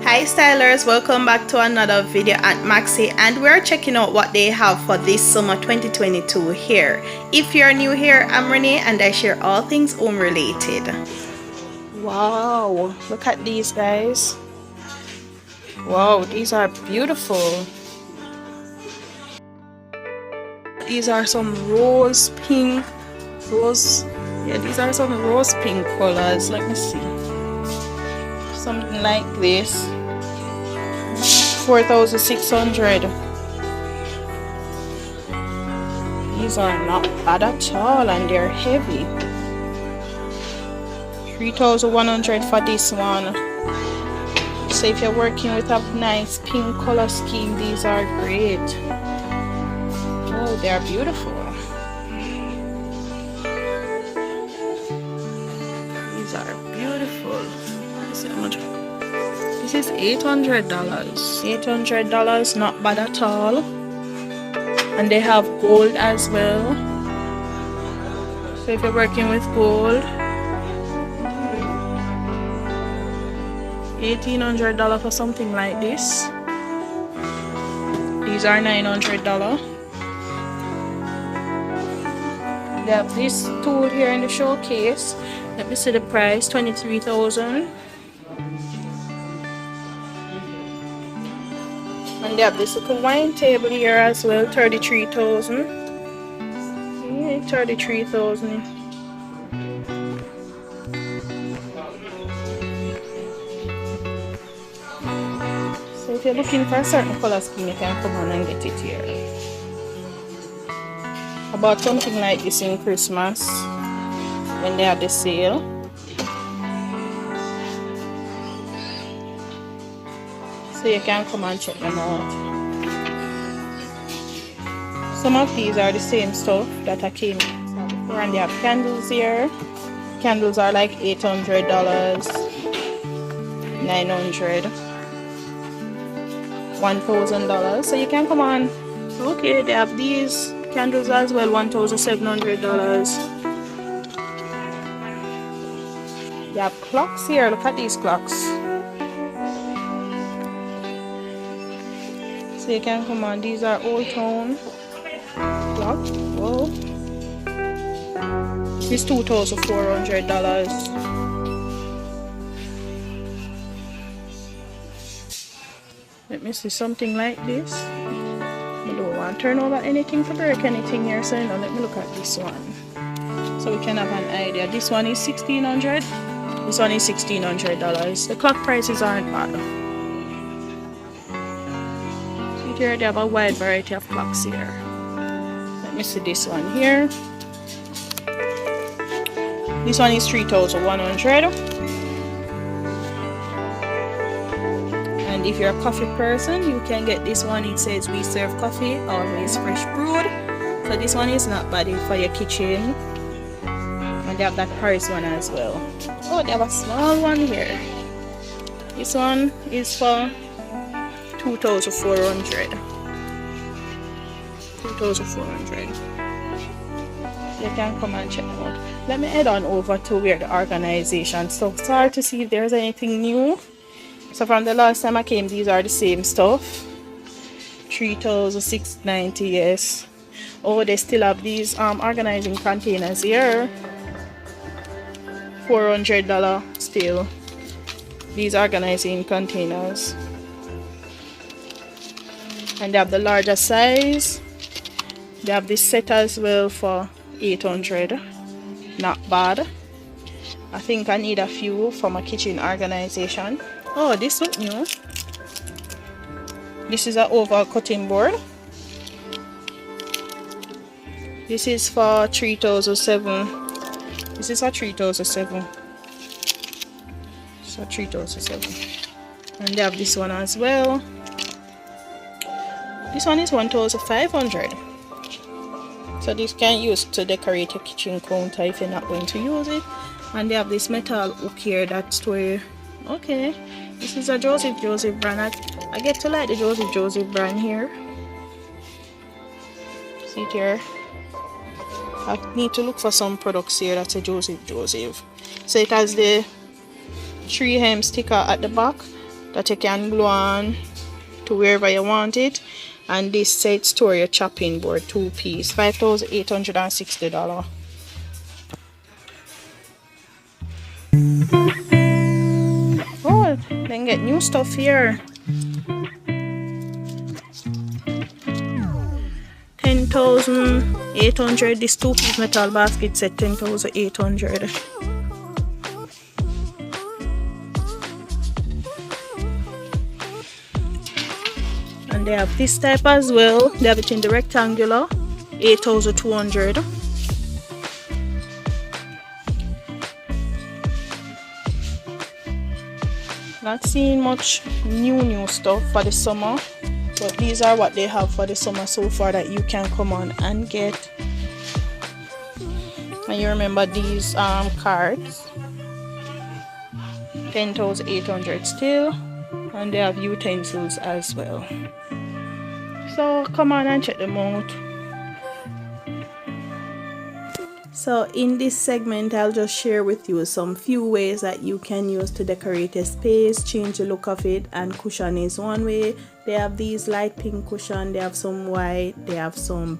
Hi stylers, welcome back to another video at Maxie, and we're checking out what they have for this summer 2022 here. If you're new here, I'm Renee and I share all things home related. Wow, look at these guys. Wow, these are beautiful. These are some these are some rose pink colors. Let me see. Something like this. 4,600. These are not bad at all and they're heavy. 3,100 for this one. So if you're working with a nice pink color scheme, these are great. Oh, they're beautiful. These are beautiful. Let's see how much. This is $800. $800, not bad at all. And they have gold as well. So if you're working with gold, $1,800 for something like this. These are $900. They have this tool here in the showcase. Let me see the price, $23,000. And they have this little wine table here as well, $33,000. Yeah, $33,000. So if you're looking for a certain color scheme, you can come on and get it here. About something like this in Christmas when they have the sale. So you can come and check them out. Some of these are the same stuff that I came with before, and they have candles here. Candles are like $800, $900, $1,000. So you can come on. Okay, they have these candles as well, $1,700. They have clocks here. Look at these clocks. So you can come on. These are old tone clock. Whoa. This is $2,400. Let me see something like this. I don't want to turn over anything to break anything here, so now let me look at this one. So we can have an idea. This one is $1,600. This one is $1,600. The clock prices aren't bad. Here they have a wide variety of clocks here. Let me see this one here. This one is $3,100. And if you're a coffee person, you can get this one. It says we serve coffee, always fresh brewed. So this one is not bad for your kitchen. And they have that Paris one as well. Oh, they have a small one here. This one is for $2,400. $2,400. You can come and check out. Let me head on over to where the organization. So sorry to see if there's anything new. So from the last time I came, these are the same stuff. $3,690. Yes. Oh, they still have these organizing containers here. $400 still. These organizing containers. And they have the larger size. They have this set as well for $800. Not bad. I think I need a few for my kitchen organization. Oh, this looks new. This is an oval cutting board. This is for $3,700. This is a $3,700. So $3,700. And they have this one as well. This one is $1,500. So this can use to decorate your kitchen counter if you're not going to use it. And they have this metal hook here that's where, okay, this is a Joseph brand. I get to like the Joseph brand here. See it here. I need to look for some products here that's a Joseph. So it has the 3M sticker at the back that you can glue on to wherever you want it. And this said store your chopping board 2-piece, $5,860. Oh, then get new stuff here. 10,800. This 2-piece metal basket set 10,800. And they have this type as well. They have it in the rectangular, 8,200. Not seeing much new stuff for the summer, but these are what they have for the summer so far that you can come on and get. And you remember these cards, 10,800 still, and they have utensils as well. So come on and check them out. So in this segment, I'll just share with you some few ways that you can use to decorate a space, change the look of it, and cushion is one way. They have these light pink cushion, they have some white, they have some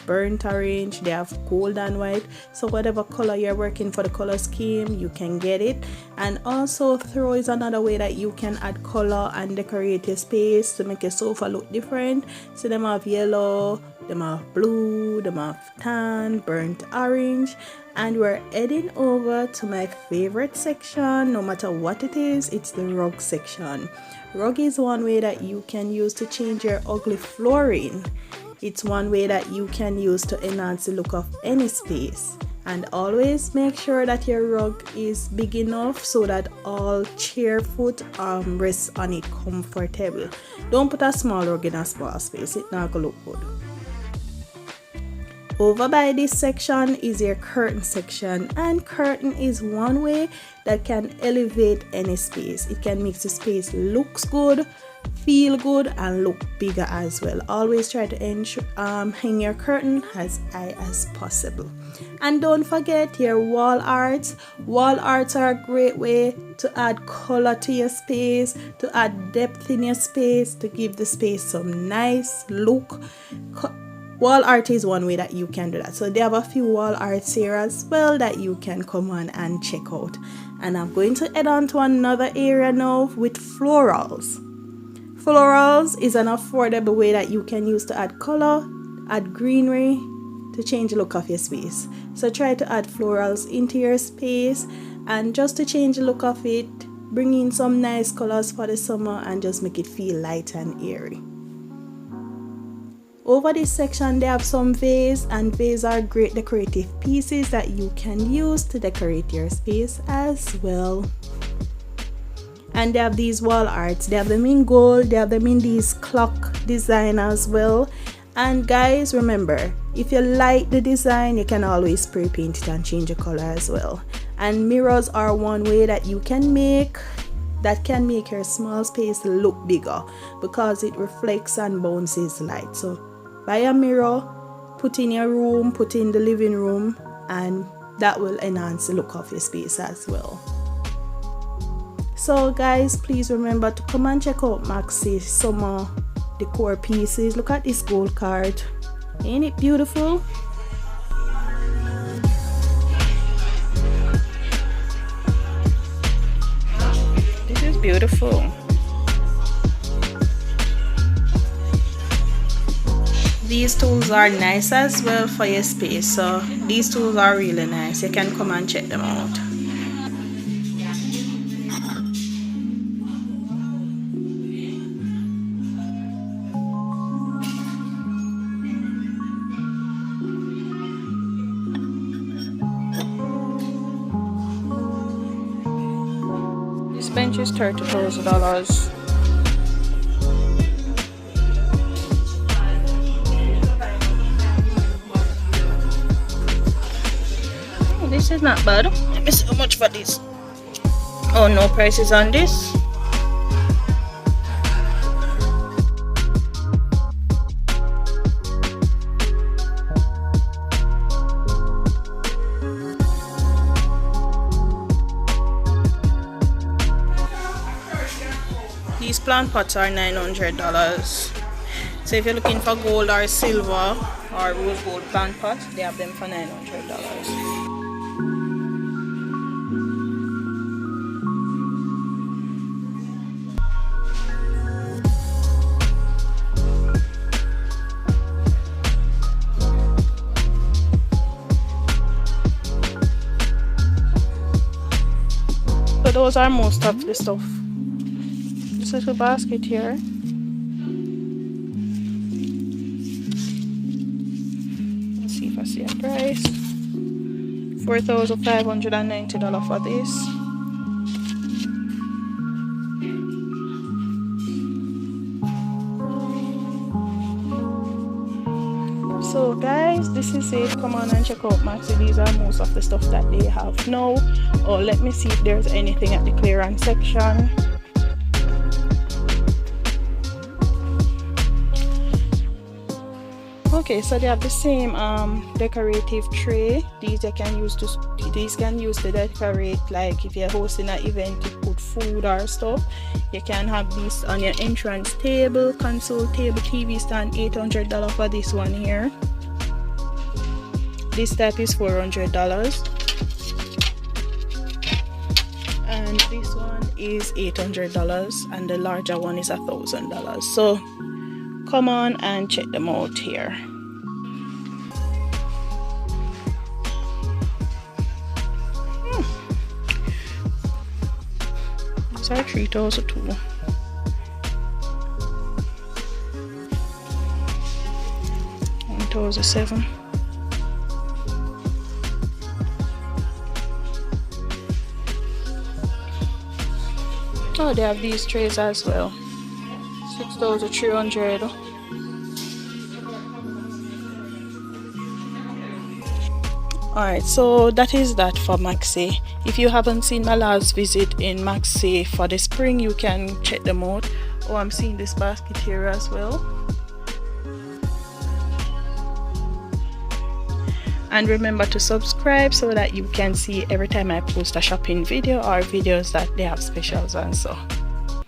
burnt orange, they have gold and white. So whatever color you're working for the color scheme, you can get it. And also throw is another way that you can add color and decorate your space to make your sofa look different. So them have yellow, them have blue, them have tan, burnt orange. And we're heading over to my favorite section. No matter what it is, it's the rug section. Rug is one way that you can use to change your ugly flooring. It's one way that you can use to enhance the look of any space. And always make sure that your rug is big enough so that all chair foot rests on it comfortable. Don't put a small rug in a small space, it's not gonna look good. Over by this section is your curtain section, and curtain is one way that can elevate any space. It can make the space looks good, feel good, and look bigger as well. Always try to hang your curtain as high as possible. And don't forget your wall arts. Wall arts are a great way to add color to your space, to add depth in your space, to give the space some nice look. Wall art is one way that you can do that. So they have a few wall arts here as well that you can come on and check out. And I'm going to head on to another area now with florals. Florals is an affordable way that you can use to add color, add greenery, to change the look of your space. So try to add florals into your space, and just to change the look of it, bring in some nice colors for the summer and just make it feel light and airy. Over this section, they have some vase, and vase are great decorative pieces that you can use to decorate your space as well. And they have these wall arts. They have them in gold, they have them in these clock design as well. And guys, remember, if you like the design, you can always spray paint it and change the color as well. And mirrors are one way that you can make your small space look bigger, because it reflects and bounces light. So buy a mirror, put in your room, put in the living room, and that will enhance the look of your space as well. So guys, please remember to come and check out Maxie summer decor pieces. Look at this gold card. Ain't it beautiful? This is beautiful. These tools are nice as well for your space. So these tools are really nice. You can come and check them out. This bench is $30,000. This is not bad. Let me see how much for this. Oh, no prices on this. These plant pots are $900. So if you're looking for gold or silver or rose gold plant pot, they have them for $900. So those are most of the stuff. This little basket here. Let's see if I see a price. $4,590 for this. So guys, this is it. Come on and check out Maxie. These are most of the stuff that they have now. Oh, let me see if there's anything at the clearance section. Okay, so they have the same decorative tray. These can use to decorate, like if you're hosting an event to put food or stuff. You can have this on your entrance table, console table, TV stand. $800 for this one here. This type is $400, and this one is $800, and the larger one is $1,000. So come on and check them out here. These are $3,002. $1,007. Oh, they have these trays as well. $6,300. Alright, so that is that for Maxie. If you haven't seen my last visit in Maxie for the spring, you can check them out. Oh, I'm seeing this basket here as well. And remember to subscribe so that you can see every time I post a shopping video or videos that they have specials and so.